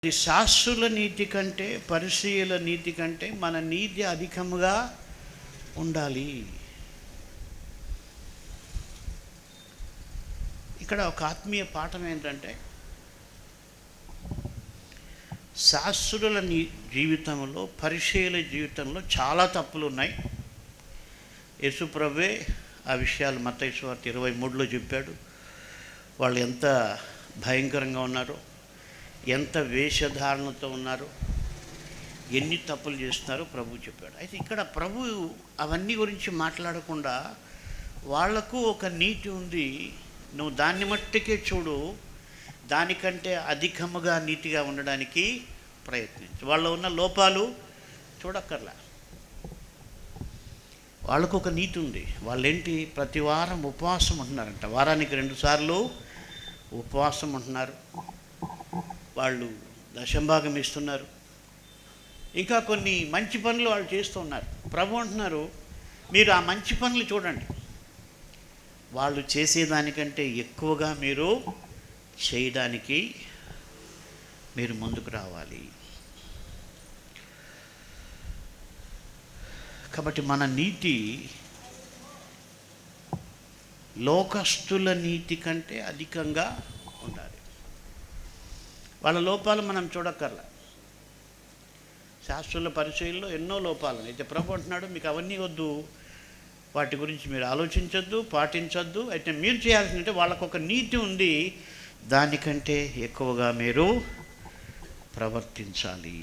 ఇది శాస్త్రుల నీతి కంటే పరిసయ్యుల నీతి కంటే మన నీతి అధికముగా ఉండాలి. ఇక్కడ ఒక ఆత్మీయ పాఠం ఏంటంటే, శాస్త్రుల జీవితంలో పరిసయ్యుల జీవితంలో చాలా తప్పులు ఉన్నాయి. యేసుప్రభువే ఆ విషయాలు మత్తయి సువార్త 23లో చెప్పాడు. వాళ్ళు ఎంత భయంకరంగా ఉన్నారో, ఎంత వేషధారణతో ఉన్నారో, ఎన్ని తప్పులు చేస్తున్నారో ప్రభు చెప్పాడు. అయితే ఇక్కడ ప్రభు అవన్నీ గురించి మాట్లాడకుండా వాళ్లకు ఒక నీతి ఉంది, నువ్వు దాన్ని మట్టుకే చూడు, దానికంటే అధికముగా నీతిగా ఉండడానికి ప్రయత్నించు. వాళ్ళలో ఉన్న లోపాలు చూడక్కర్లా. వాళ్ళకు ఒక నీతి ఉంది. వాళ్ళేంటి, ప్రతి వారం ఉపవాసం ఉంటున్నారంట. వారానికి 2 సార్లు ఉపవాసం ఉంటున్నారు. వాళ్ళు దశంభాగం ఇస్తున్నారు. ఇంకా కొన్ని మంచి పనులు వాళ్ళు చేస్తూ ఉన్నారు. ప్రభు అంటున్నారు, మీరు ఆ మంచి పనులు చూడండి, వాళ్ళు చేసేదానికంటే ఎక్కువగా మీరు చేయడానికి మీరు ముందుకు రావాలి. కాబట్టి మన నీతి లోకస్తుల నీతి కంటే అధికంగా ఉండాలి. వాళ్ళ లోపాలు మనం చూడక్కర్లా. శాస్త్రుల పరిచయంలో ఎన్నో లోపాలు. అయితే ప్రభు అంటున్నాడు, మీకు అవన్నీ వద్దు, వాటి గురించి మీరు ఆలోచించొద్దు, పాటించొద్దు. అయితే మీరు చేయాల్సిందంటే, వాళ్ళకు ఒక నీతి ఉంది, దానికంటే ఎక్కువగా మీరు ప్రవర్తించాలి.